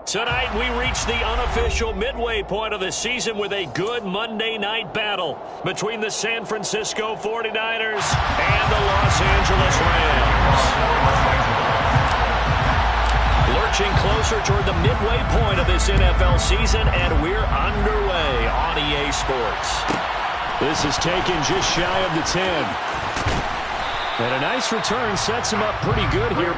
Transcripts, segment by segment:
Tonight, we reach the unofficial midway point of the season with a good Monday night battle between the San Francisco 49ers and the Los Angeles Rams. Lurching closer toward the midway point of this NFL season, and we're underway on EA Sports. This is taken just shy of the 10. And a nice return sets him up pretty good here.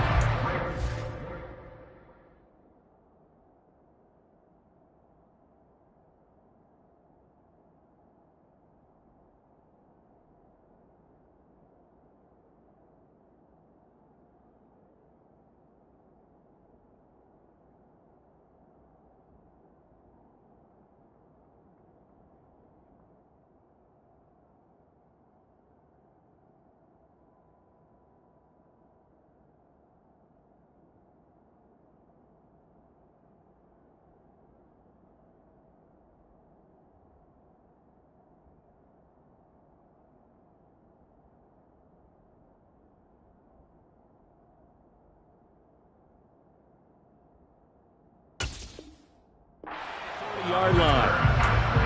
Yard line.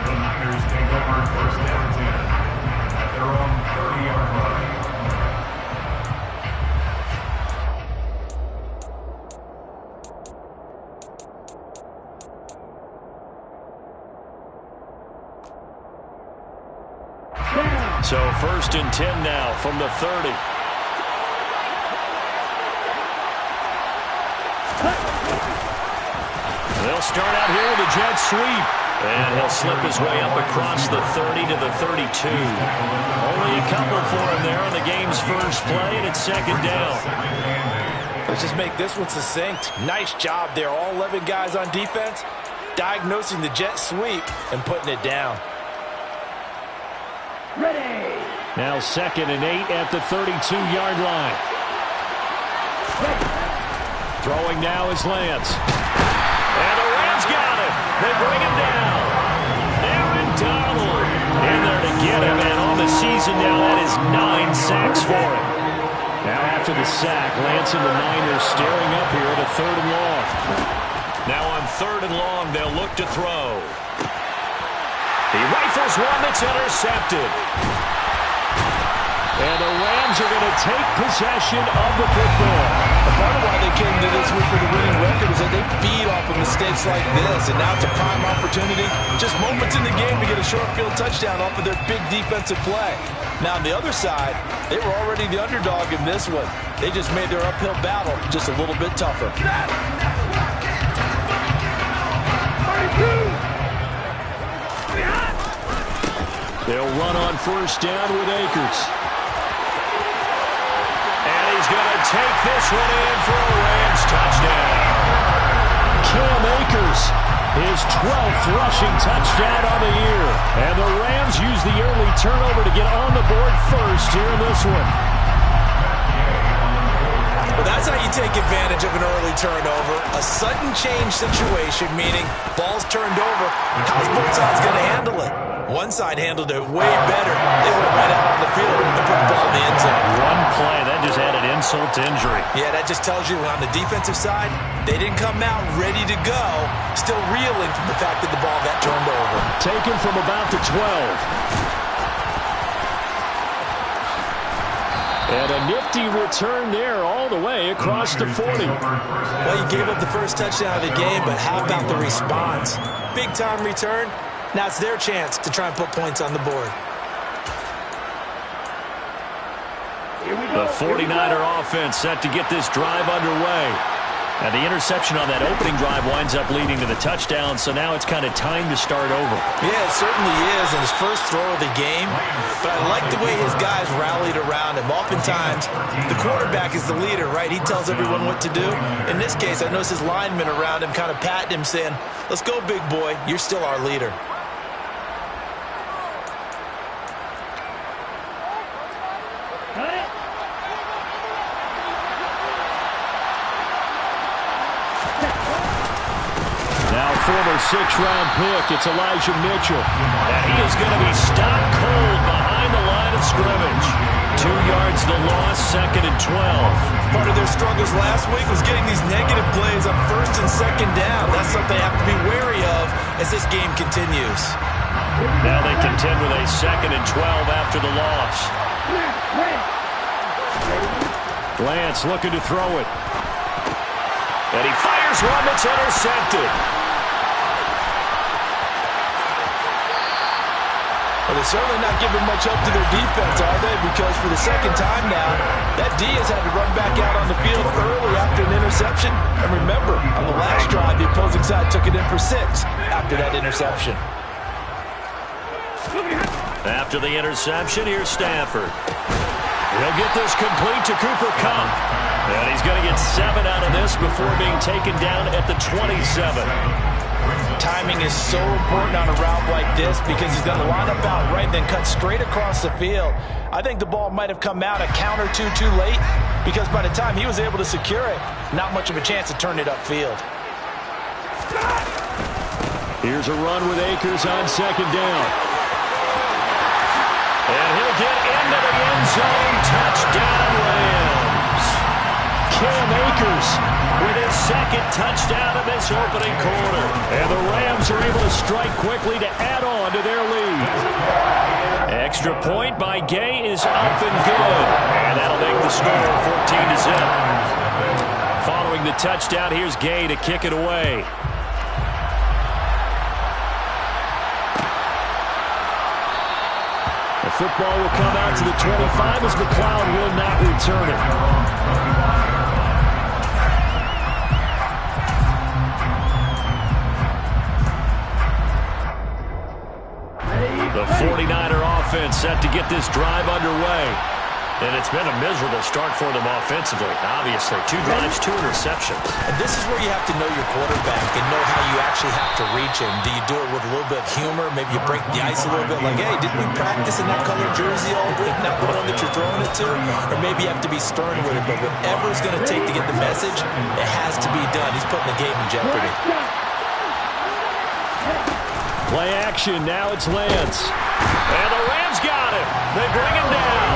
The Niners take over first down 10 at their own 30-yard line. So first and 10 now from the 30. They'll start out here with a jet sweep. And he'll slip his way up across the 30 to the 32. Only a couple for him there on the game's first play, and it's second down. Let's just make this one succinct. Nice job there. All 11 guys on defense diagnosing the jet sweep and putting it down. Ready. Now second and 8 at the 32-yard line. Ready. Throwing now is Lance. And the Rams got him. They bring him down. Aaron Donald in there to get him. And on the season now, that is 9 sacks for him. Now after the sack, Lance and the Niners staring up here at a 3rd and long. Now on 3rd and long, they'll look to throw. He rifles one that's intercepted. And the Rams are going to take possession of the football. Part of why they came to this week with a winning record is that they feed off of mistakes like this, and now it's a prime opportunity, just moments in the game to get a short field touchdown off of their big defensive play. Now on the other side, they were already the underdog in this one. They just made their uphill battle just a little bit tougher. They'll run on first down with Akers. He's going to take this one in for a Rams touchdown. Cam Akers, his 12th rushing touchdown on the year. And the Rams use the early turnover to get on the board first here in this one. Well, that's how you take advantage of an early turnover. A sudden change situation, meaning ball's turned over. How's both sides going to handle it? One side handled it way better. They went right out on the field and put the ball in the end zone. One play, that just added insult to injury. Yeah, that just tells you on the defensive side, they didn't come out ready to go, still reeling from the fact that the ball got turned over. Taken from about the 12. And a nifty return there all the way across the 40. Well, you gave up the first touchdown of the game, but how about the response? Big-time return. Now it's their chance to try and put points on the board. The 49er offense set to get this drive underway. And the interception on that opening drive winds up leading to the touchdown, so now it's kind of time to start over. Yeah, it certainly is, and his first throw of the game. But I like the way his guys rallied around him. Oftentimes, the quarterback is the leader, right? He tells everyone what to do. In this case, I noticed his linemen around him kind of patting him, saying, "Let's go, big boy. You're still our leader." Former 6th-round pick, it's Elijah Mitchell. And he is going to be stopped cold behind the line of scrimmage. 2 yards the loss, 2nd and 12. Part of their struggles last week was getting these negative plays on 1st and 2nd down. That's something they have to be wary of as this game continues. Now they contend with a 2nd and 12 after the loss. Lance looking to throw it. And he fires one that's intercepted. Well, they're certainly not giving much help to their defense, are they? Because for the 2nd time now, that D has had to run back out on the field early after an interception. And remember, on the last drive, the opposing side took it in for 6 after that interception. After the interception, here's Stafford. He'll get this complete to Cooper Kupp. And he's going to get 7 out of this before being taken down at the 27. Timing is so important on a route like this because he's going to line up out right and then cut straight across the field. I think the ball might have come out a count or two too late because by the time he was able to secure it, not much of a chance to turn it upfield. Here's a run with Akers on 2nd down. And he'll get into the end zone. Touchdown, Rams. Cam Akers with his 2nd touchdown in this opening quarter. And the Rams are able to strike quickly to add on to their lead. Extra point by Gay is up and good. And that'll make the score 14-0. Following the touchdown, here's Gay to kick it away. The football will come out to the 25 as McLeod will not return it. The 49er offense set to get this drive underway. And it's been a miserable start for them offensively. Obviously, 2 drives, 2 interceptions. And this is where you have to know your quarterback and know how you actually have to reach him. Do you do it with a little bit of humor? Maybe you break the ice a little bit like, hey, didn't we practice in that colored jersey all week, not the one that you're throwing it to? Or maybe you have to be stern with it, but whatever it's going to take to get the message, it has to be done. He's putting the game in jeopardy. Play action, now it's Lance. And the Rams got him. They bring him down.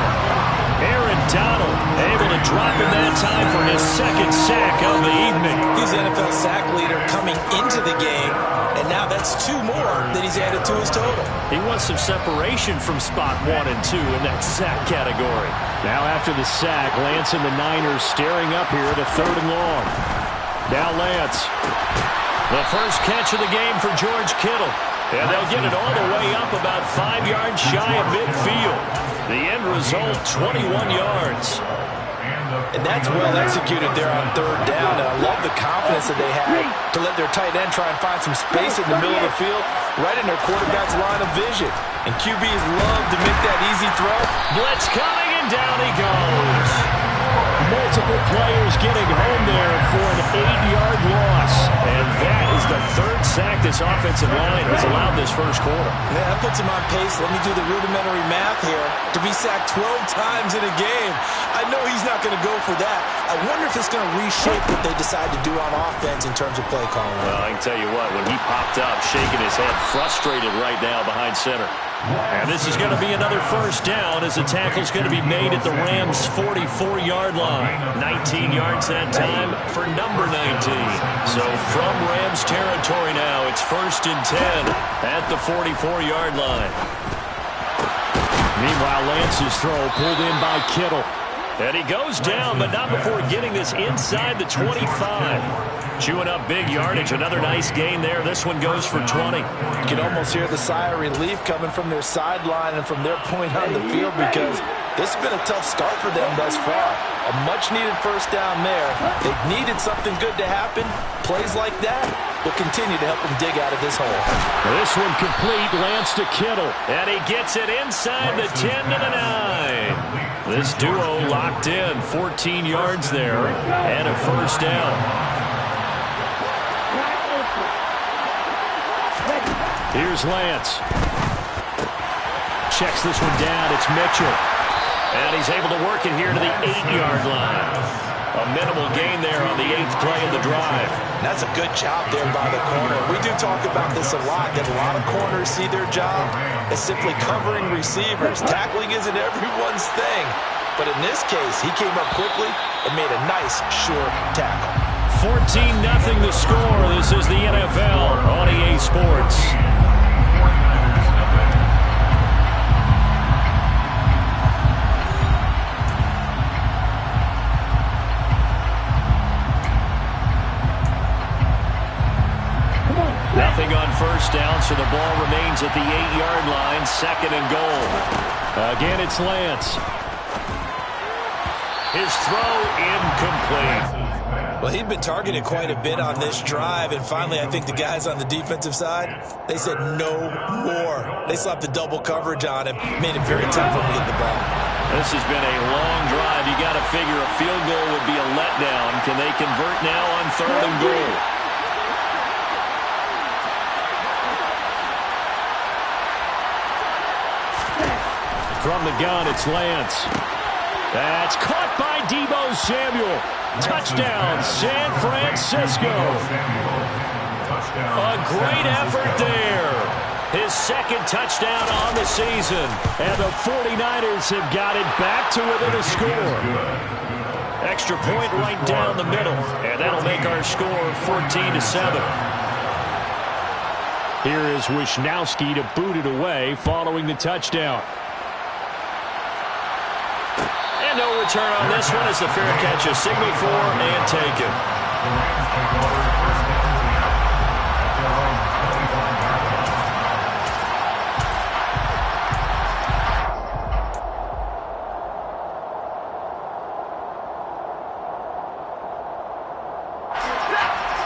Aaron Donald able to drop him that time for his 2nd sack of the evening. He's the NFL sack leader coming into the game, and now that's 2 more that he's added to his total. He wants some separation from spot 1 and 2 in that sack category. Now after the sack, Lance and the Niners staring up here at a 3rd and long. Now Lance. The first catch of the game for George Kittle. And they'll get it all the way up about 5 yards shy of midfield. The end result, 21 yards. And that's well executed there on 3rd down. And I love the confidence that they had to let their tight end try and find some space in the middle of the field, right in their quarterback's line of vision. And QBs love to make that easy throw. Blitz coming, and down he goes. Multiple players getting home there for an 8-yard loss. And that is the 3rd sack this offensive line has allowed this first quarter. Man, that puts him on pace. Let me do the rudimentary math here. To be sacked 12 times in a game, I know he's not going to go for that. I wonder if it's going to reshape what they decide to do on offense in terms of play calling. Well, I can tell you what, when he popped up, shaking his head, frustrated right now behind center. And this is going to be another 1st down as the tackle's going to be made at the Rams' 44-yard line. 19 yards that time for number 19. So from Rams territory now, it's 1st and 10 at the 44-yard line. Meanwhile, Lance's throw pulled in by Kittle. And he goes down, but not before getting this inside the 25. Chewing up big yardage. Another nice gain there. This one goes for 20. You can almost hear the sigh of relief coming from their sideline and from their point on the field because this has been a tough start for them thus far. A much-needed 1st down there. They've needed something good to happen. Plays like that will continue to help them dig out of this hole. This one complete. Lance to Kittle. And he gets it inside the 10 to the 9. This duo locked in. 14 yards there and a 1st down. Here's Lance. Checks this one down. It's Mitchell. And he's able to work it here to the 8-yard line. A minimal gain there on the 8th play of the drive. That's a good job there by the corner. We do talk about this a lot, that a lot of corners see their job as simply covering receivers. Tackling isn't everyone's thing. But in this case, he came up quickly and made a nice, short tackle. 14-0 the score. This is the NFL on EA Sports. Nothing on first down, so the ball remains at the 8-yard line, 2nd and goal. Again, it's Lance. His throw incomplete. Well, he'd been targeted quite a bit on this drive, and finally I think the guys on the defensive side, they said no more. They slapped the double coverage on him, made it very tough for him to get the ball. This has been a long drive. You got to figure a field goal would be a letdown. Can they convert now on 3rd and goal? From the gun, it's Lance. That's caught by Deebo Samuel. Touchdown, San Francisco. A great effort there. His 2nd touchdown on the season. And the 49ers have got it back to within a score. Extra point right down the middle. And that'll make our score 14-7. Here is Wisnowski to boot it away following the touchdown. No return on this one as the fair catch is signaled for and taken.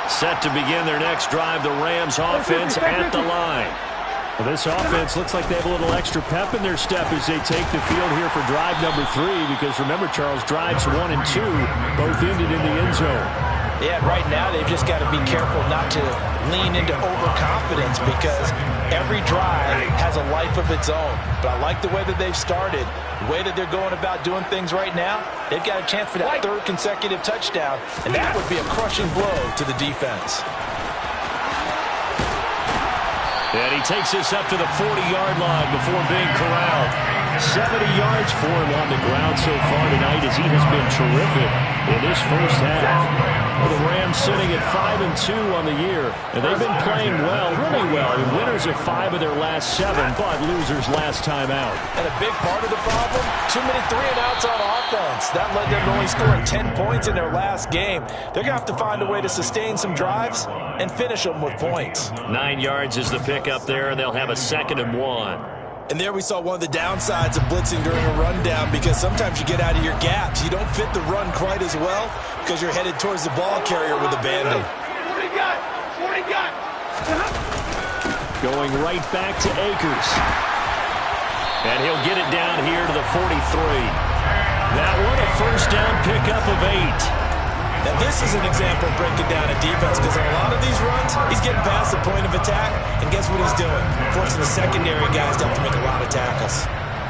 Set to begin their next drive, the Rams offense at the line. Well, this offense looks like they have a little extra pep in their step as they take the field here for drive number 3, because remember, Charles, drives 1 and 2 both ended in the end zone. Yeah, right now they've just got to be careful not to lean into overconfidence, because every drive has a life of its own. But I like the way that they've started, the way that they're going about doing things right now. They've got a chance for that 3rd consecutive touchdown, and that would be a crushing blow to the defense. And he takes this up to the 40-yard line before being corralled. 70 yards for him on the ground so far tonight, as he has been terrific in this first half. Well, the Rams sitting at 5-2 on the year, and they've been playing well, really well. Winners of 5 of their last 7, but losers last time out. And a big part of the problem, too many 3-and-outs on offense. That led them to only scoring 10 points in their last game. They're going to have to find a way to sustain some drives and finish them with points. 9 yards is the pick up there, and they'll have a 2nd and 1. And there we saw one of the downsides of blitzing during a rundown, because sometimes you get out of your gaps. You don't fit the run quite as well because you're headed towards the ball carrier with abandon. Going right back to Akers. And he'll get it down here to the 43. That one a first down pickup of 8. Now this is an example of breaking down a defense, because on a lot of these runs, he's getting past the point of attack, and guess what he's doing? Forcing the secondary guys to have to make a lot of tackles.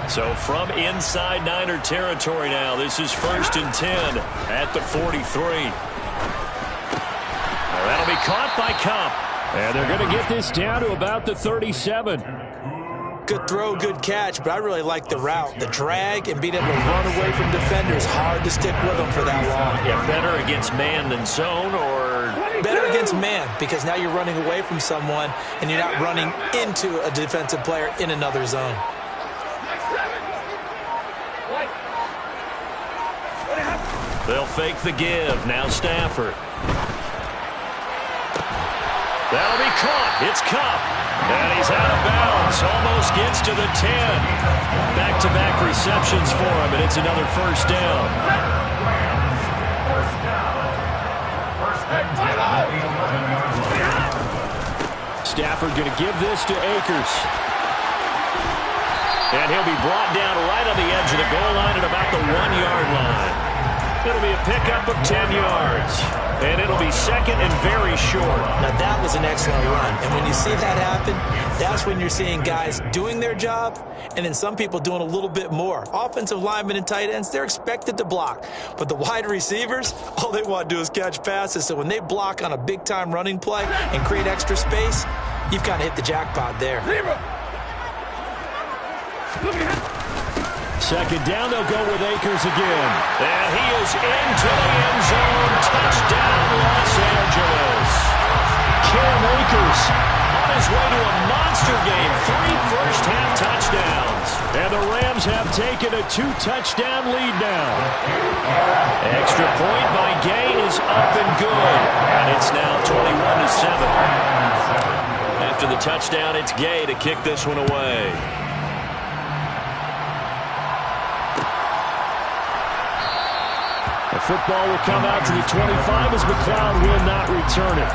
So from inside Niner territory now, this is 1st and 10 at the 43. That'll be caught by Cup. And they're going to get this down to about the 37. Good throw, good catch, but I really like the route. The drag and being able to run away from defenders, hard to stick with them for that long. Yeah, better against man than zone, or? Better against man, because now you're running away from someone and you're not running into a defensive player in another zone. They'll fake the give. Now Stafford. That'll be caught. It's Cup. And he's out of bounds. Almost gets to the 10. Back-to-back receptions for him, and it's another first down. Stafford going to give this to Akers. And he'll be brought down right on the edge of the goal line at about the 1-yard line. It'll be a pickup of 10 yards. And it'll be 2nd and very short. Now that was an excellent run. And when you see that happen, that's when you're seeing guys doing their job and then some people doing a little bit more. Offensive linemen and tight ends, they're expected to block. But the wide receivers, all they want to do is catch passes. So when they block on a big-time running play and create extra space, you've kind of hit the jackpot there. second down. They'll go with Akers again. And he is into the end zone. Touchdown, Los Angeles. Cam Akers on his way to a monster game. 3 first-half touchdowns. And the Rams have taken a 2-touchdown lead now. Extra point by Gay is up and good. And it's now 21-7. After the touchdown, it's Gay to kick this one away. The football will come out to the 25 as McLeod will not return it.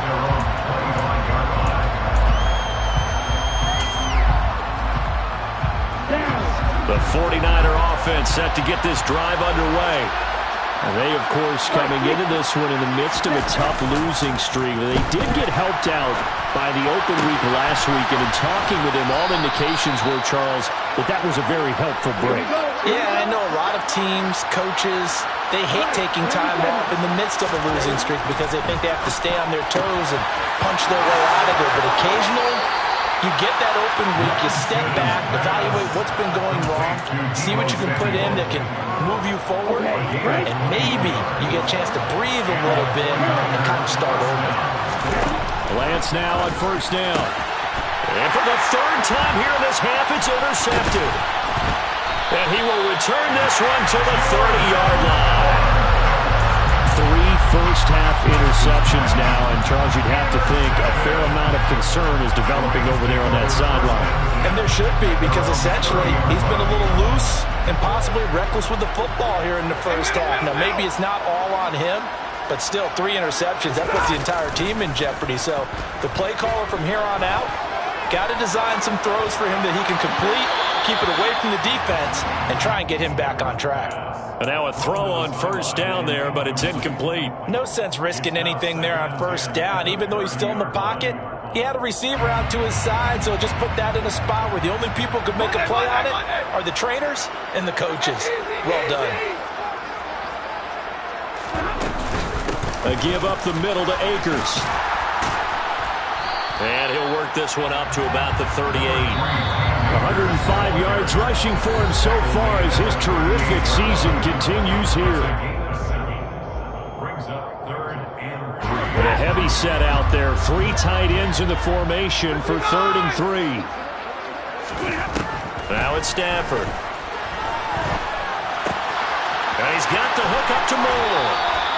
The 49er offense set to get this drive underway. And they, of course, coming into this one in the midst of a tough losing streak. They did get helped out by the open week last week, and in talking with him, all indications were, Charles, that was a very helpful break. Yeah, I know a lot of teams, coaches, they hate taking time off in the midst of a losing streak because they think they have to stay on their toes and punch their way out of it. But occasionally, you get that open week, you step back, evaluate what's been going wrong, see what you can put in that can move you forward, and maybe you get a chance to breathe a little bit and kind of start over. Lance now on first down. And for the third time here in this half, it's intercepted. And he will return this one to the 30-yard line. 3 first-half interceptions now, and Charles, you'd have to think a fair amount of concern is developing over there on that sideline. And there should be, because essentially he's been a little loose and possibly reckless with the football here in the first half. Now, maybe it's not all on him, but still 3 interceptions. That puts the entire team in jeopardy. So the play caller from here on out got to design some throws for him that he can complete, keep it away from the defense, and try and get him back on track. And now a throw on first down there, but it's incomplete. No sense risking anything there on first down. Even though he's still in the pocket, he had a receiver out to his side, so just put that in a spot where the only people who could make a play on it are the trainers and the coaches. Well done. A give up the middle to Akers. And he'll work this one up to about the 38. 105 yards rushing for him so far as his terrific season continues here. With a heavy set out there, 3 tight ends in the formation for 3rd and 3. Now it's Stafford. And he's got the hook up to Moore.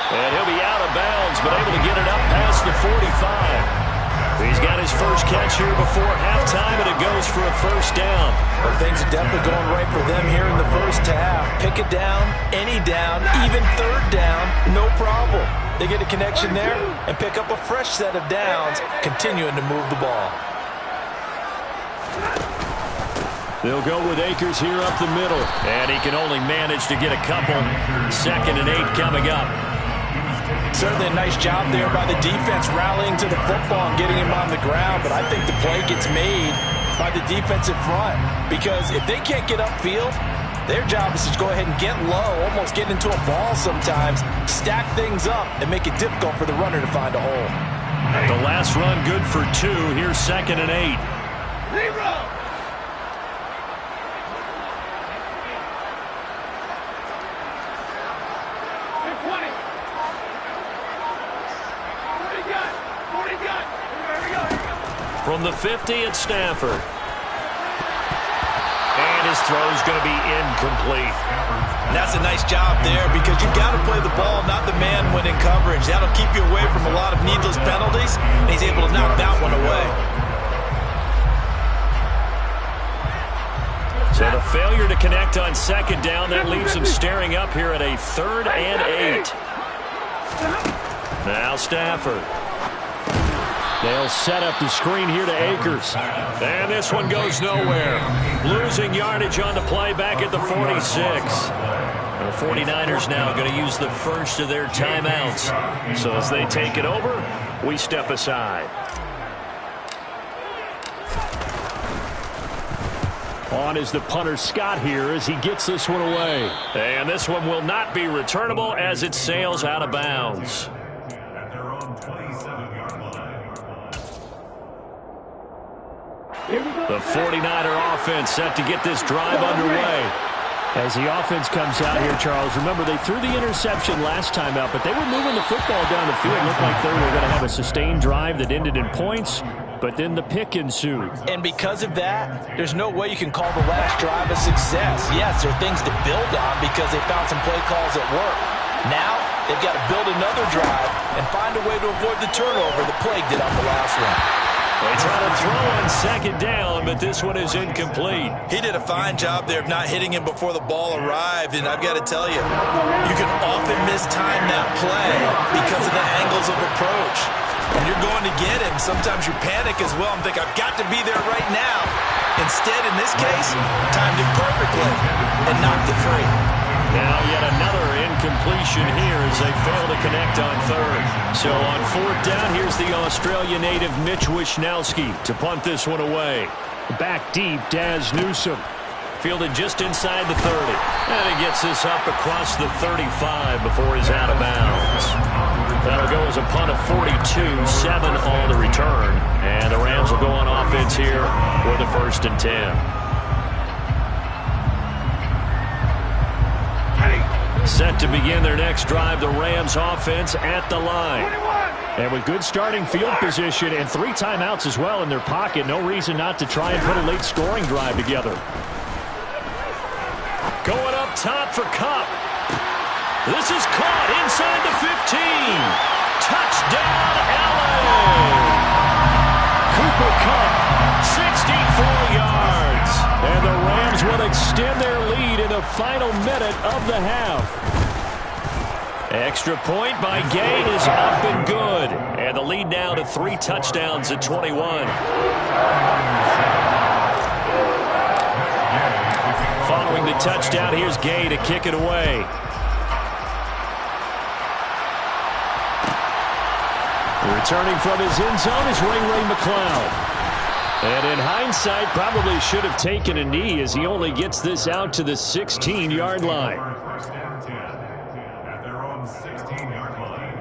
And he'll be out of bounds, but able to get it up past the 45. He's got his first catch here before halftime, and it goes for a first down. Well, things are definitely going right for them here in the first half. Pick it down, any down, even 3rd down, no problem. They get a connection there and pick up a fresh set of downs, continuing to move the ball. They'll go with Akers here up the middle. And he can only manage to get a couple. 2nd and 8 coming up. Certainly a nice job there by the defense rallying to the football and getting him on the ground, but I think the play gets made by the defensive front because if they can't get upfield, their job is to go ahead and get low, almost get into a ball sometimes, stack things up, and make it difficult for the runner to find a hole. The last run good for 2. Here's 2nd and 8. From the 50, it's Stafford. And his throw's going to be incomplete. And that's a nice job there because you've got to play the ball, not the man when in coverage. That'll keep you away from a lot of needless penalties, and he's able to knock that one away. So the failure to connect on 2nd down, that leaves him staring up here at a 3rd and 8. Now Stafford. They'll set up the screen here to Akers. And this one goes nowhere. Losing yardage on the play back at the 46. The 49ers now going to use the first of their timeouts. So as they take it over, we step aside. On is the punter Scott here as he gets this one away. And this one will not be returnable as it sails out of bounds. The 49er offense set to get this drive underway. As the offense comes out here, Charles, remember they threw the interception last time out, but they were moving the football down the field. It looked like they were going to have a sustained drive that ended in points, but then the pick ensued. And because of that, there's no way you can call the last drive a success. Yes, there are things to build on because they found some play calls that work. Now, they've got to build another drive and find a way to avoid the turnover that plagued it on the last one. They try to throw on second down, but this one is incomplete. He did a fine job there of not hitting him before the ball arrived, and I've got to tell you, you can often mistime that play because of the angles of approach. When you're going to get him, sometimes you panic as well and think, I've got to be there right now. Instead, in this case, timed it perfectly and knocked it free. Now yet another incompletion here as they fail to connect on third. So on fourth down, here's the Australia native Mitch Wishnowski to punt this one away. Back deep, Daz Newsome. Fielded just inside the 30. And he gets this up across the 35 before he's out of bounds. That'll go as a punt of 42, 7 on the return. And the Rams will go on offense here with a 1st and 10. Set to begin their next drive, the Rams offense at the line. And with good starting field position and 3 timeouts as well in their pocket, no reason not to try and put a late scoring drive together. Going up top for Kupp. This is caught inside the 15. Touchdown, LA! Cooper Kupp, 64 yards. and the Rams will extend their lead in the final minute of the half. Extra point by Gain is up and good. And the lead now to 3 touchdowns at 21. Following the touchdown, here's Gay to kick it away. Returning from his end zone is Ray McCloud. And in hindsight, probably should have taken a knee as he only gets this out to the 16-yard line. First down 10 at their own 16-yard line.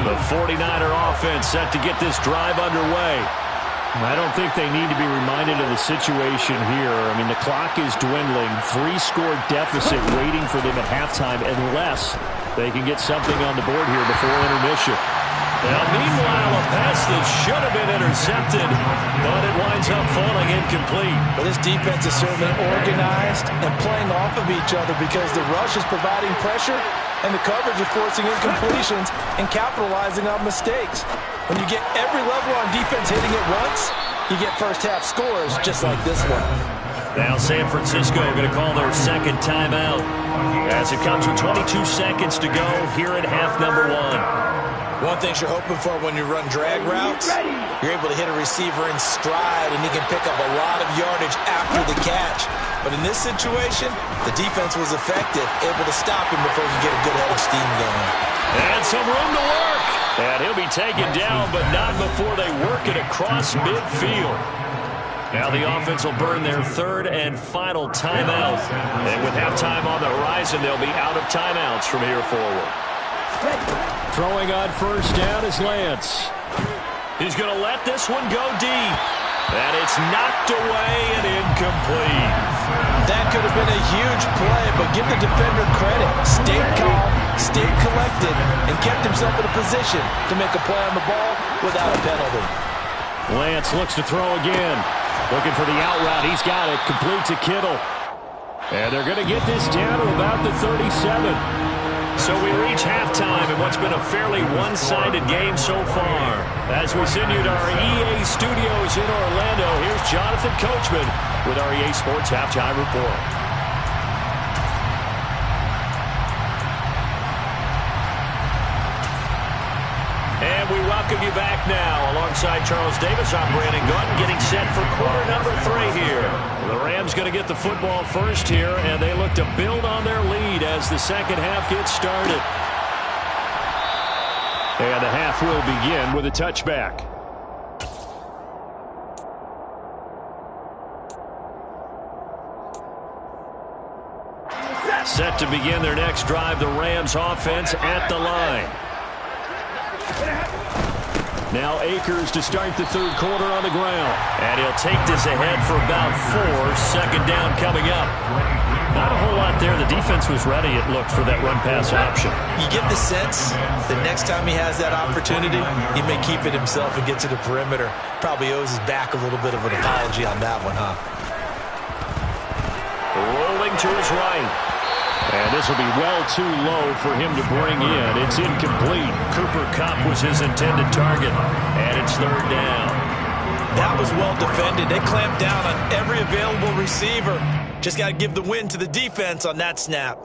The 49er offense set to get this drive underway. I don't think they need to be reminded of the situation here. I mean, the clock is dwindling. 3-score deficit waiting for them at halftime unless they can get something on the board here before intermission. Now, meanwhile, a pass that should have been intercepted, but it winds up falling incomplete. But this defense is certainly organized and playing off of each other because the rush is providing pressure and the coverage is forcing incompletions and capitalizing on mistakes. When you get every level on defense hitting it once, you get first-half scores just like this one. Now San Francisco going to call their second timeout as it comes with 22 seconds to go here at half number 1. One thing you're hoping for when you run drag routes, you're able to hit a receiver in stride and he can pick up a lot of yardage after the catch. But in this situation, the defense was effective, able to stop him before he could get a good head of steam going. And some room to work. And he'll be taken down, but not before they work it across midfield. Now the offense will burn their 3rd and final timeout. And with halftime on the horizon, they'll be out of timeouts from here forward. Throwing on first down is Lance. He's going to let this one go deep. And it's knocked away and incomplete. That could have been a huge play, but give the defender credit. Stayed calm, stayed collected, and kept himself in a position to make a play on the ball without a penalty. Lance looks to throw again. Looking for the out route. He's got it. Complete to Kittle. And they're going to get this down to about the 37. So we reach halftime in what's been a fairly one-sided game so far. As we send you to our EA studios in Orlando, here's Jonathan Coachman with our EA Sports Halftime Report. And we welcome you back now. Alongside Charles Davis, I'm Brandon Gunn, getting set for quarter number 3 here. The Rams going to get the football first here, and they look to build on their lead as the second half gets started. And the half will begin with a touchback. Set to begin their next drive, the Rams offense at the line. Now Akers to start the third quarter on the ground. And he'll take this ahead for about 4. Second down coming up. Not a whole lot there. The defense was ready, it looked, for that run-pass option. You get the sense the next time he has that opportunity, he may keep it himself and get to the perimeter. Probably owes his back a little bit of an apology on that one, huh? Rolling to his right. And this will be well too low for him to bring in. It's incomplete. Cooper Kupp was his intended target. And it's third down. That was well defended. They clamped down on every available receiver. Just got to give the win to the defense on that snap.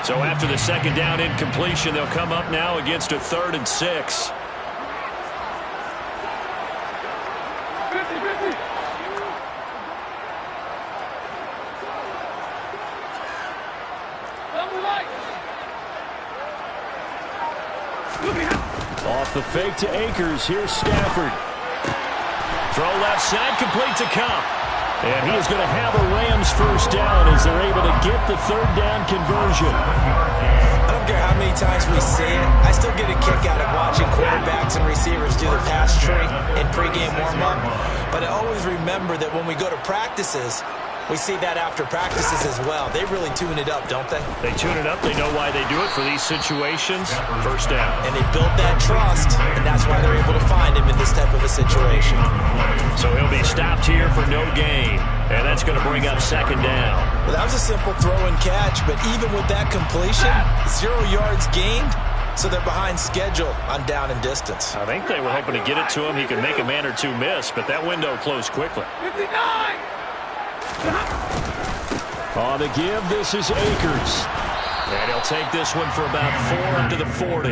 So after the second down incompletion, they'll come up now against a 3rd and 6. Off the fake to Akers. Here's Stafford. Throw left side, complete to Kupp. And he is going to have a Rams first down as they're able to get the third down conversion. I don't care how many times we see it. I still get a kick out of watching quarterbacks and receivers do the pass tree in pregame warm-up. But I always remember that when we go to practices, we see that after practices as well. They really tune it up, don't they? They tune it up. They know why they do it for these situations. First down. And they build that trust, and that's why they're able to find him in this type of a situation. So he'll be stopped here for no gain. And that's going to bring up second down. Well, that was a simple throw and catch, but even with that completion, 0 yards gained, so they're behind schedule on down and distance. I think they were hoping to get it to him. He could make a man or two miss, but that window closed quickly. 59! On the give, this is Akers. And he'll take this one for about 4 up to the 40.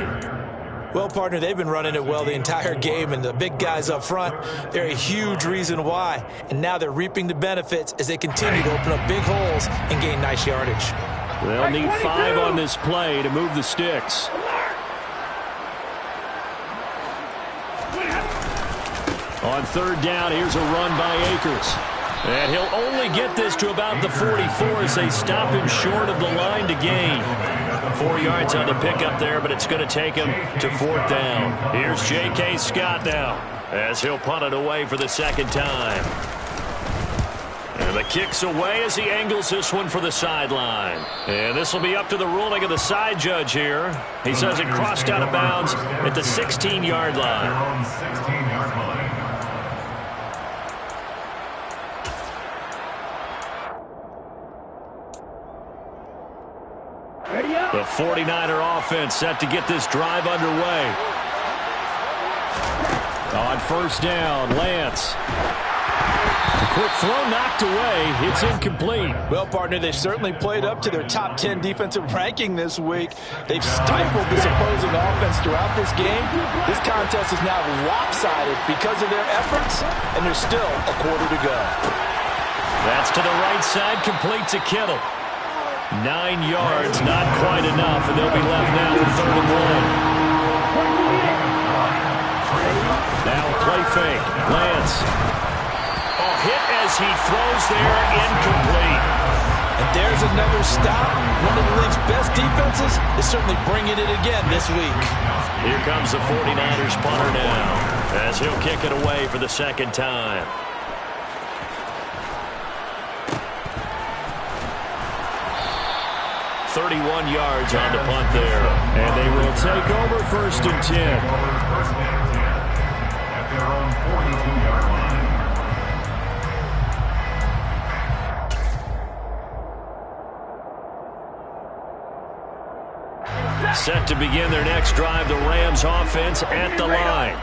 Well, partner, they've been running it well the entire game, and the big guys up front, they're a huge reason why. And now they're reaping the benefits as they continue to open up big holes and gain nice yardage. They'll need 5 on this play to move the sticks. On third down, here's a run by Akers. And he'll only get this to about the 44 as they stop him short of the line to gain. 4 yards on the pickup there, but it's going to take him to 4th down. Here's J.K. Scott now as he'll punt it away for the second time. And the kick's away as he angles this one for the sideline. And this will be up to the ruling of the side judge here. He says it crossed out of bounds at the 16-yard line. 16-yard line. The 49er offense set to get this drive underway. On first down, Lance. A quick throw knocked away. It's incomplete. Well, partner, they've certainly played up to their top 10 defensive ranking this week. They've stifled this opposing offense throughout this game. This contest is now lopsided because of their efforts, and there's still a quarter to go. That's to the right side, complete to Kittle. 9 yards, not quite enough, and they'll be left now with 3rd and 1. Now play fake. Lance. Hit as he throws there, incomplete. And there's another stop. One of the league's best defenses is certainly bringing it again this week. Here comes the 49ers punter now as he'll kick it away for the second time. .31 yards on the punt there. And they will take over 1st and 10. At their own 42-yard line. Set to begin their next drive, the Rams offense at the line.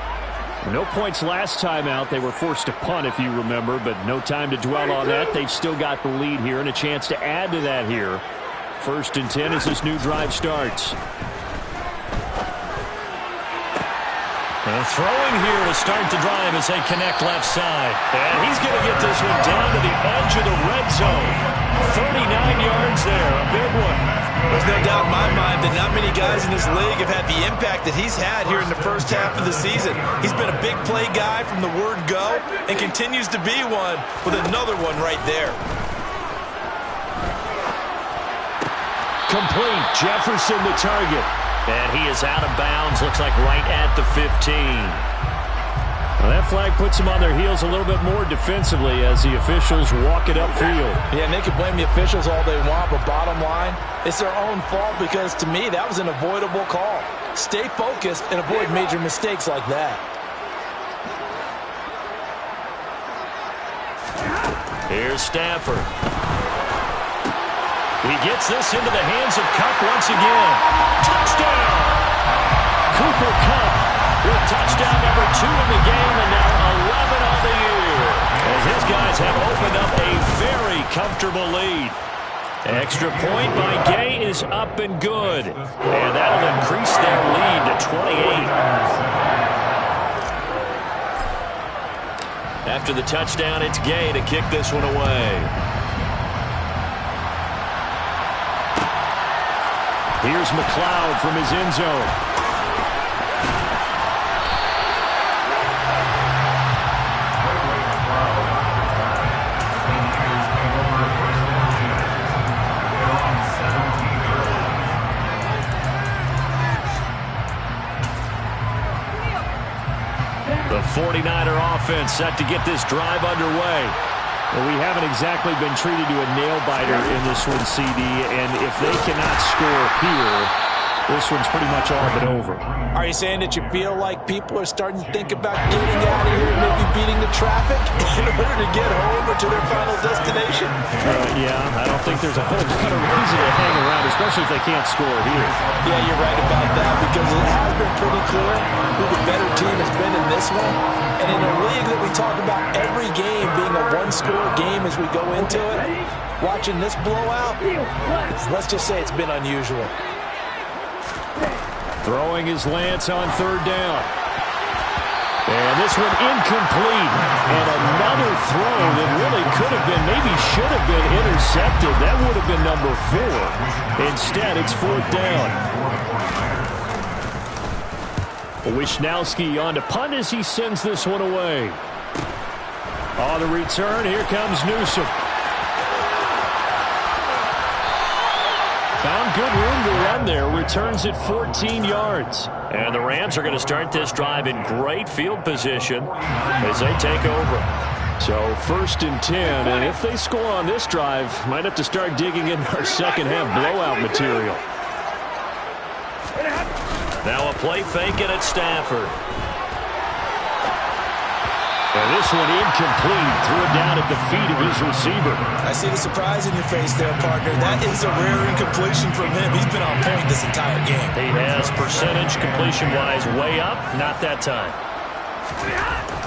No points last time out. They were forced to punt, if you remember, but no time to dwell on that. They've still got the lead here and a chance to add to that here. 1st and 10 as this new drive starts. And throwing here to start the drive as they connect left side. And he's going to get this one down to the edge of the red zone. 39 yards there, a big one. There's no doubt in my mind that not many guys in this league have had the impact that he's had here in the first half of the season. He's been a big play guy from the word go and continues to be one with another one right there. Complete. Jefferson the target. And he is out of bounds, looks like right at the 15. Well, that flag puts them on their heels a little bit more defensively as the officials walk it upfield. Yeah, and they can blame the officials all they want, but bottom line, it's their own fault because, to me, that was an avoidable call. Stay focused and avoid major mistakes like that. Here's Stafford. He gets this into the hands of Kupp once again. Touchdown! Cooper Kupp with touchdown number 2 in the game and now 11 on the year. As his guys have opened up a very comfortable lead. Extra point by Gay is up and good. And that'll increase their lead to 28. After the touchdown, it's Gay to kick this one away. Here's McLeod from his end zone. The 49er offense set to get this drive underway. Well, we haven't exactly been treated to a nail-biter in this one, CD, and if they cannot score here, this one's pretty much all but over. Are you saying that you feel like people are starting to think about getting out of here and maybe beating the traffic in order to get home or to their final destination? Yeah, I don't think there's a whole lot of reason to hang around, especially if they can't score here. Yeah, you're right about that because it has been pretty clear who the better team has been in this one. And in a league that we talk about every game being a one-score game as we go into it, watching this blowout, let's just say it's been unusual. Throwing his Lance on third down. And this one incomplete. And another throw that really could have been, maybe should have been intercepted. That would have been number 4. Instead, it's fourth down. Wishnowski on to punt as he sends this one away. On the return, here comes Newsom. Found good room to run there. Returns at 14 yards. And the Rams are going to start this drive in great field position as they take over. So first and 10. And if they score on this drive, might have to start digging in our second half blowout material. Now a play fake it at Stafford. And this one incomplete. Threw it down at the feet of his receiver. I see the surprise in your face there, partner. That is a rare incompletion from him. He's been on point this entire game. He has percentage completion-wise way up. Not that time.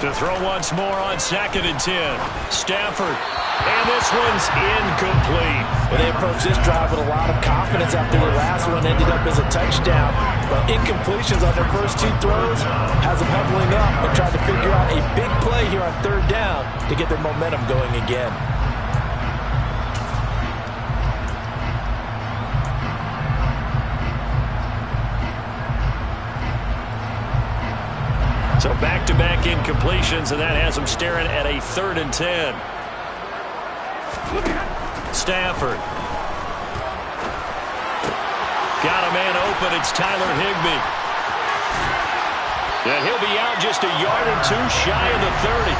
To throw once more on 2nd and 10. Stafford. And this one's incomplete. Well, they approached this drive with a lot of confidence after the last one ended up as a touchdown. But incompletions on their first 2 throws has them huddling up and trying to figure out a big play here on third down to get their momentum going again. So back-to-back incompletions, and that has them staring at a 3rd and 10. Stafford. Got a man open. It's Tyler Higbee. And he'll be out just a yard or 2 shy of the 30.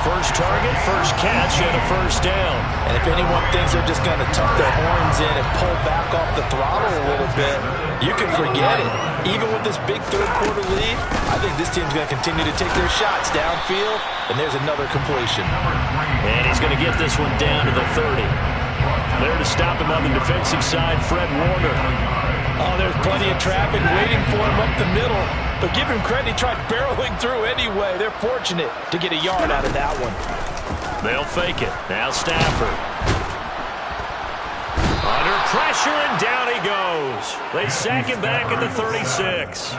First target, first catch, and a first down. And if anyone thinks they're just going to tuck their horns in and pull back off the throttle a little bit, you can forget it. Even with this big third-quarter lead, I think this team's going to continue to take their shots downfield, and there's another completion. And he's going to get this one down to the 30. There to stop him on the defensive side, Fred Warner. Oh, there's plenty of traffic waiting for him up the middle. But give him credit, he tried barreling through anyway. They're fortunate to get a yard out of that one. They'll fake it. Now Stafford. Under pressure, and down he goes. They sack him back at the 36.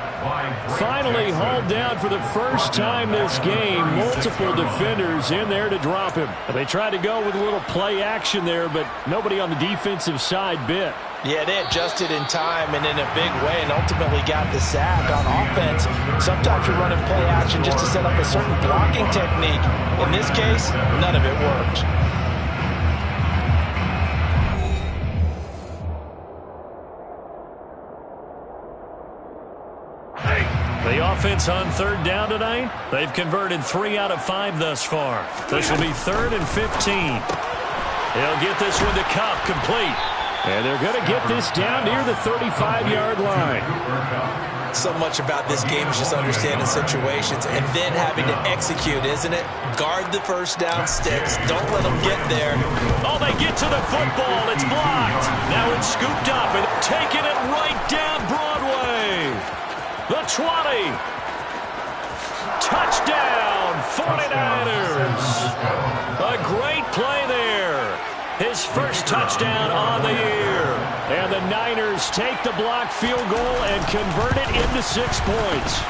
Finally hauled down for the first time this game. Multiple defenders in there to drop him. They tried to go with a little play action there, but nobody on the defensive side bit. Yeah, they adjusted in time and in a big way and ultimately got the sack. On offense, sometimes you're running play action just to set up a certain blocking technique. In this case, none of it worked. The offense on third down tonight, they've converted 3 out of 5 thus far. This will be 3rd and 15. They'll get this one to Cup, complete. And they're going to get this down near the 35-yard line. So much about this game is just understanding situations and then having to execute, isn't it? Guard the first down sticks. Don't let them get there. Oh, they get to the football. It's blocked. Now it's scooped up and taking it right down Broadway. The 20. Touchdown, 49ers. A great play there. His first touchdown on the year. And the Niners take the blocked field goal and convert it into 6 points.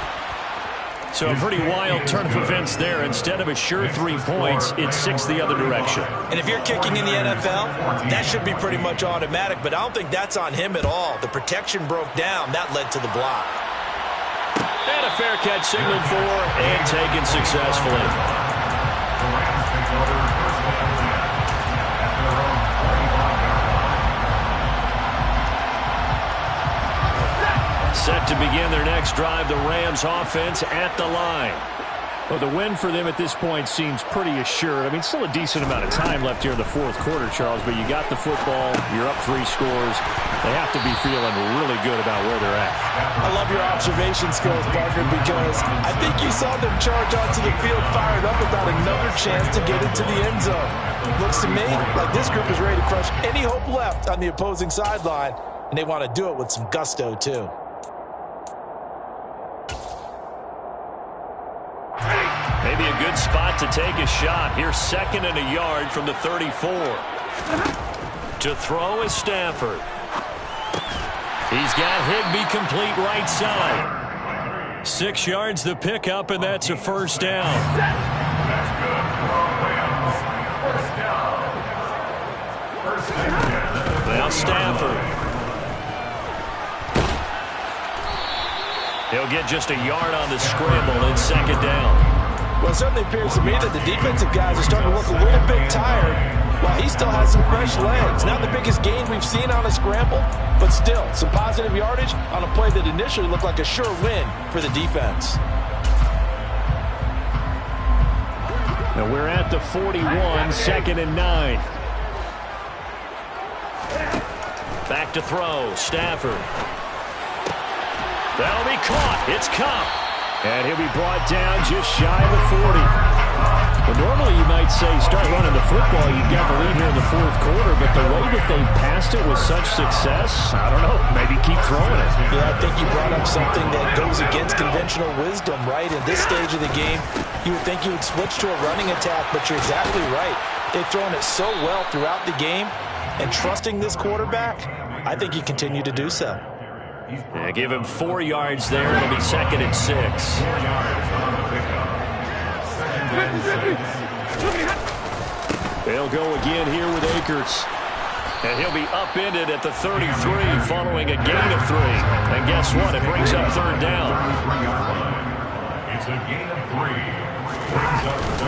So a pretty wild turn of events there. Instead of a sure 3 points, it's 6 the other direction. And if you're kicking in the NFL, that should be pretty much automatic, but I don't think that's on him at all. The protection broke down. That led to the block. And a fair catch signaled for and taken successfully. Set to begin their next drive, the Rams offense at the line. Well, the win for them at this point seems pretty assured. I mean, still a decent amount of time left here in the 4th quarter, Charles, but you got the football, you're up 3 scores. They have to be feeling really good about where they're at. I love your observation skills, partner, because I think you saw them charge onto the field fired up without another chance to get into the end zone. Looks to me like this group is ready to crush any hope left on the opposing sideline, and they want to do it with some gusto, too. Maybe a good spot to take a shot. Here's 2nd and a yard from the 34. To throw is Stafford. He's got Higbee complete right side. 6 yards the pickup, and that's a first down. Now Stafford. He'll get just a yard on the scramble and 2nd down. Well, it certainly appears to me that the defensive guys are starting to look a little bit tired while he still has some fresh legs. Not the biggest gain we've seen on a scramble, but still some positive yardage on a play that initially looked like a sure win for the defense. Now we're at the 41, 2nd and 9. Back to throw, Stafford. That'll be caught. It's Cup. And he'll be brought down just shy of the 40. Well, normally you might say start running the football. You've got the lead here in the 4th quarter, but the way that they passed it with such success, I don't know, maybe keep throwing it. Yeah, I think you brought up something that goes against conventional wisdom, right? In this stage of the game, you would think you would switch to a running attack, but you're exactly right. They've thrown it so well throughout the game, and trusting this quarterback, I think you continue to do so. Yeah, give him 4 yards there. It'll be 2nd and 6. They'll go again here with Akers. And he'll be upended at the 33 following a gain of 3. And guess what? It brings up 3rd down. It's a gain of 3.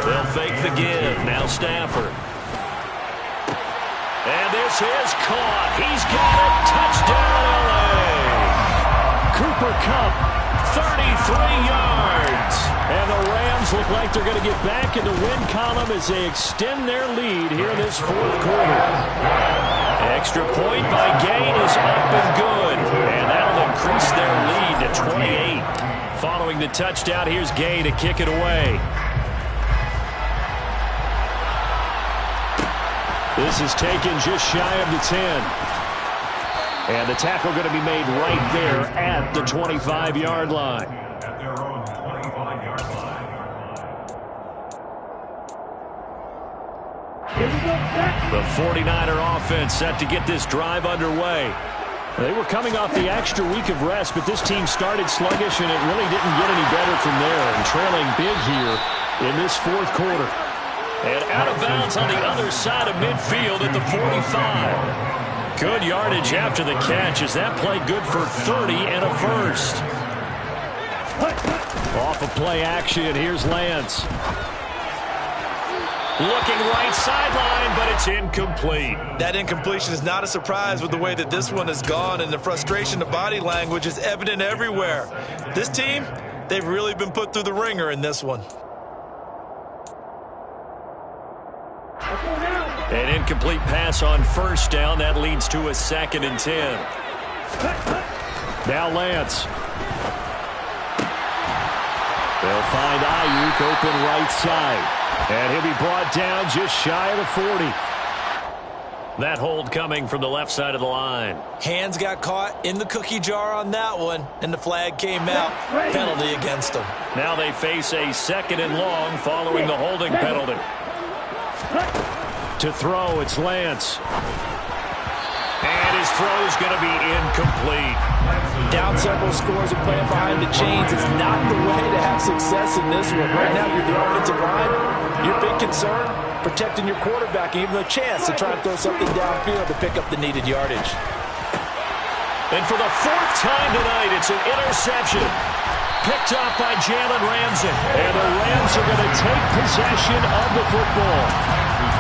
They'll fake the give. Now Stafford. And this is caught. He's got it. Touchdown, L.A. Cooper Kupp, 33 yards. And the Rams look like they're going to get back in the win column as they extend their lead here in this 4th quarter. Extra point by Gain is up and good. And that'll increase their lead to 28. Following the touchdown, here's Gain to kick it away. This is taken just shy of the 10. And the tackle going to be made right there at the 25-yard line. At their own 25-yard line. The 49er offense set to get this drive underway. They were coming off the extra week of rest, but this team started sluggish, and it really didn't get any better from there. And trailing big here in this 4th quarter. And out of bounds on the other side of midfield at the 45. Good yardage after the catch. Is that play good for 30 and a first? Off of play action, here's Lance. Looking right sideline, but it's incomplete. That incompletion is not a surprise with the way that this one has gone, and the frustration of body language is evident everywhere. This team, They've really been put through the ringer in this one. An incomplete pass on first down. That leads to a 2nd and 10. Now Lance. They'll find Ayuk open right side. And he'll be brought down just shy of the 40. That hold coming from the left side of the line. Hands got caught in the cookie jar on that one, and the flag came out. Penalty against them. Now they face a 2nd and long following the holding penalty. To throw, it's Lance. And his throw is going to be incomplete. Down several scores and playing behind the chains is not the way to have success in this one. Right now, you're the offensive line. Your big concern, protecting your quarterback and even a chance to try and throw something downfield to pick up the needed yardage. And for the 4th time tonight, it's an interception. Picked off by Jalen Ramsey. And the Rams are going to take possession of the football.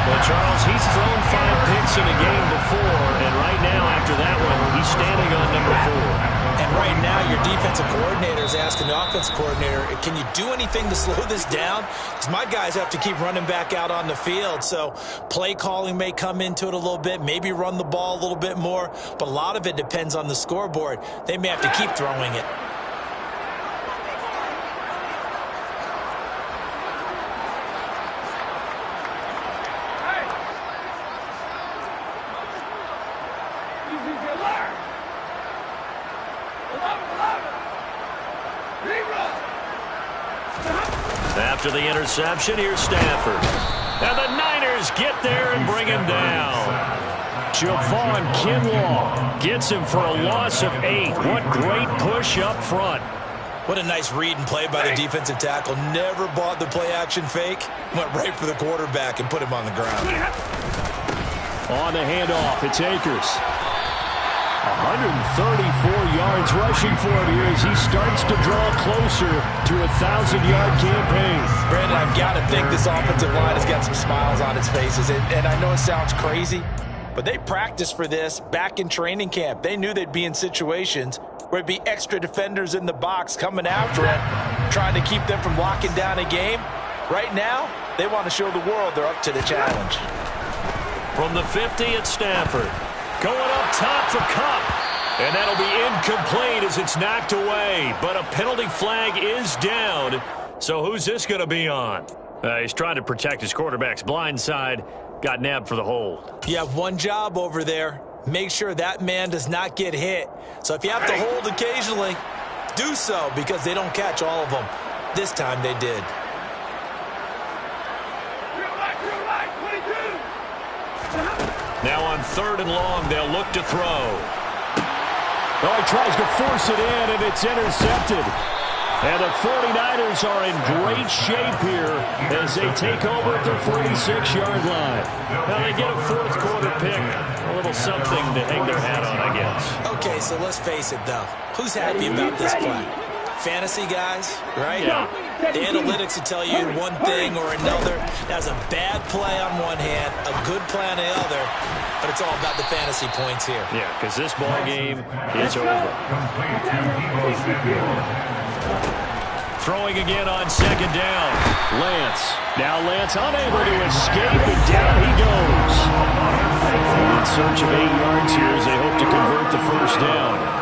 Well, Charles, he's thrown 5 picks in a game before, and right now, after that one, he's standing on number 4. And right now, your defensive coordinator is asking the offensive coordinator, can you do anything to slow this down? Because my guys have to keep running back out on the field. So play calling may come into it a little bit, maybe run the ball a little bit more, but a lot of it depends on the scoreboard. They may have to keep throwing it. After the interception, here's Stafford. And the Niners get there and bring him down. Javon Kinlaw gets him for a loss of 8. What great push up front. What a nice read and play by the defensive tackle. Never bought the play-action fake. Went right for the quarterback and put him on the ground. On the handoff, it's Akers. 134 yards rushing for him here as he starts to draw closer to a 1,000-yard campaign. Brandon, I've got to think this offensive line has got some smiles on its faces. And I know it sounds crazy, but they practiced for this back in training camp. They knew they'd be in situations where it'd be extra defenders in the box coming after it, trying to keep them from locking down a game. Right now, they want to show the world they're up to the challenge. From the 50, it's Stafford. Going up top for Kupp. And that'll be incomplete as it's knocked away. But a penalty flag is down. So who's this going to be on? He's trying to protect his quarterback's blind side. Got nabbed for the hold. You have one job over there. Make sure that man does not get hit. So if you have to hold occasionally, do so because they don't catch all of them. This time they did. Now on 3rd and long, they'll look to throw. Oh, he tries to force it in, and it's intercepted. And the 49ers are in great shape here as they take over at their 46-yard line. Now they get a 4th quarter pick. A little something to hang their hat on, I guess. Okay, so let's face it, though. Who's happy about this play? Fantasy guys, right? Yeah. The analytics will tell you one thing or another. That's a bad play on one hand, a good play on the other, but it's all about the fantasy points here. Yeah, because this ball game is over. Throwing again on 2nd down. Lance. Now Lance unable to escape, and down he goes. In search of 8 yards here as they hope to convert the first down.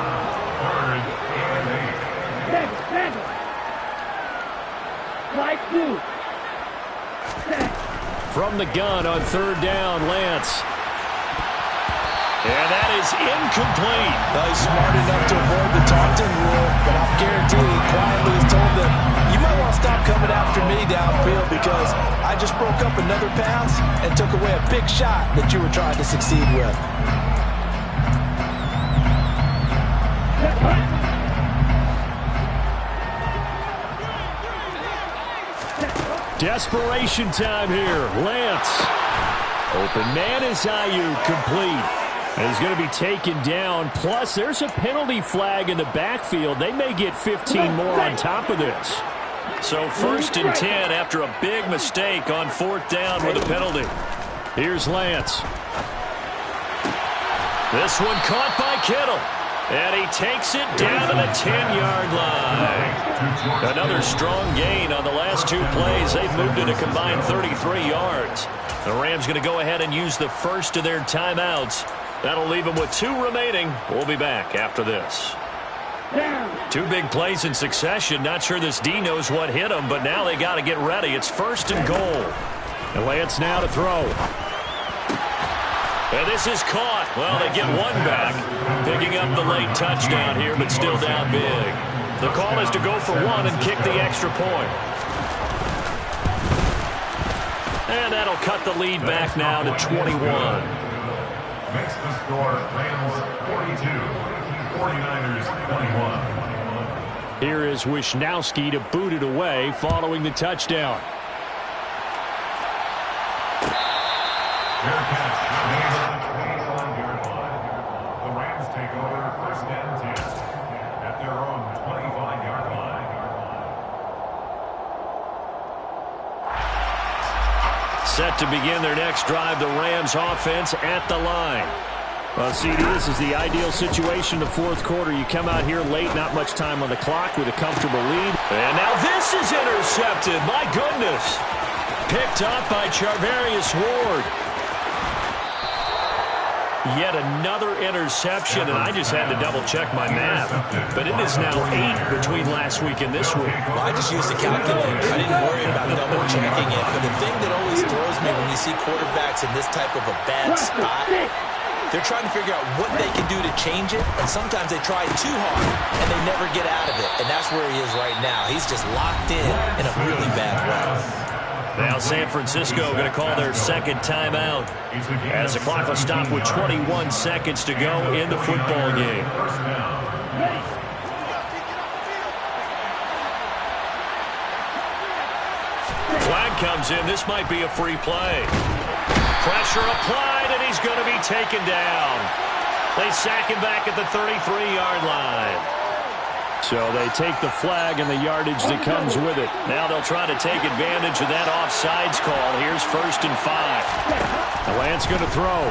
From the gun on 3rd down, Lance. And that is incomplete. Well, he's smart enough to avoid the taunting rule, but I'll guarantee he quietly has told them, you might want to stop coming after me downfield because I just broke up another pass and took away a big shot that you were trying to succeed with. Desperation time here. Lance. Open man is Ayuk, complete. And he's going to be taken down. Plus, there's a penalty flag in the backfield. They may get 15 more on top of this. So 1st and 10 after a big mistake on 4th down with a penalty. Here's Lance. This one caught by Kittle. And he takes it down to the 10-yard line. Another strong gain on the last 2 plays. They've moved it a combined 33 yards. The Rams going to go ahead and use the first of their timeouts. That'll leave them with 2 remaining. We'll be back after this. 2 big plays in succession. Not sure this D knows what hit him, but now they got to get ready. It's 1st and goal. And Lance now to throw. And this is caught. Well, they get 1 back. Picking up the late touchdown here, but still down big. The call is to go for 1 and kick the extra point. And that'll cut the lead back now to 21. Makes the score Rams 42, 49ers 21. Here is Wisnowski to boot it away following the touchdown. Fair catch made on the 25-yard line. The Rams take over 1st and 10 at their own 25-yard line. Set to begin their next drive, the Rams offense at the line. Well, see, this is the ideal situation in the 4th quarter. You come out here late, not much time on the clock with a comfortable lead. And now this is intercepted. My goodness. Picked up by Charvarius Ward. Yet another interception, and I just had to double-check my math. But it is now 8 between last week and this week. Well, I just used a calculator. I didn't worry about double-checking it. But the thing that always throws me when you see quarterbacks in this type of a bad spot, they're trying to figure out what they can do to change it, and sometimes they try too hard, and they never get out of it. And that's where he is right now. He's just locked in a really bad way. Now San Francisco going to call their 2nd timeout as the clock will stop with 21 seconds to go in the football game. Flag comes in. This might be a free play. Pressure applied, and he's going to be taken down. They sack him back at the 33-yard line. So they take the flag and the yardage that comes with it. Now they'll try to take advantage of that offsides call. Here's 1st and 5. Lance going to throw.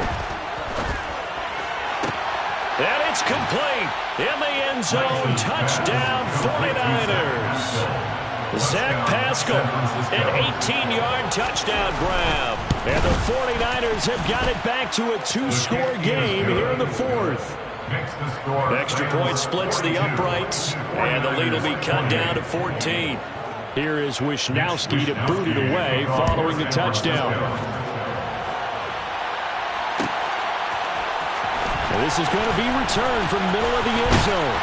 And it's complete. In the end zone. Touchdown 49ers. Zach Pascal, an 18-yard touchdown grab. And the 49ers have got it back to a 2-score game here in the 4th. Extra point splits the uprights, and the lead will be cut down to 14. Here is Wisnowski to boot it away following the touchdown. And this is going to be returned from middle of the end zone.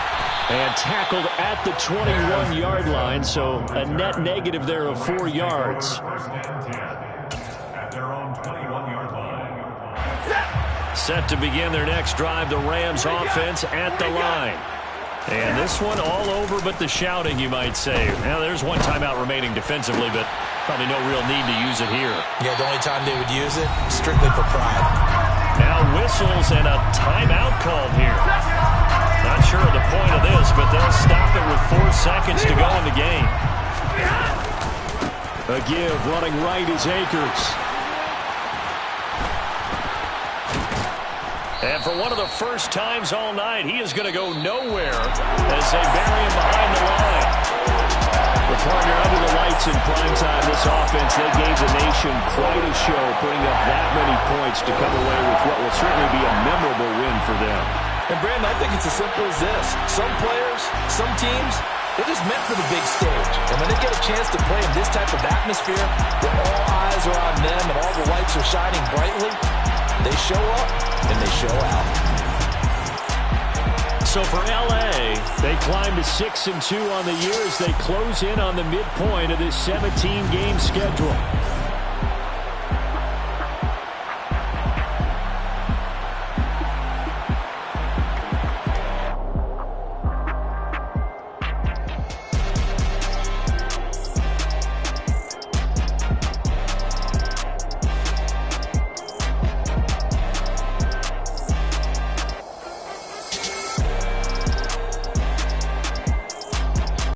And tackled at the 21-yard line, so a net negative there of 4 yards. At their own 21-yard line. Set to begin their next drive, the Rams offense at the line. And this one all over but the shouting, you might say. Now, there's 1 timeout remaining defensively, but probably no real need to use it here. Yeah, the only time they would use it, strictly for pride. Now whistles and a timeout called here. Not sure of the point of this, but they'll stop it with 4 seconds to go in the game. A give running right is Akers. And for one of the first times all night, he is going to go nowhere as they bury him behind the line. The partner under the lights in primetime, this offense, they gave the nation quite a show, putting up that many points to come away with what will certainly be a memorable win for them. And, Brandon, I think it's as simple as this. Some players, some teams, they're just meant for the big stage. And when they get a chance to play in this type of atmosphere, where all eyes are on them and all the lights are shining brightly, they show up and they show out. So for L.A., they climb to 6-2 on the year as they close in on the midpoint of this 17-game schedule.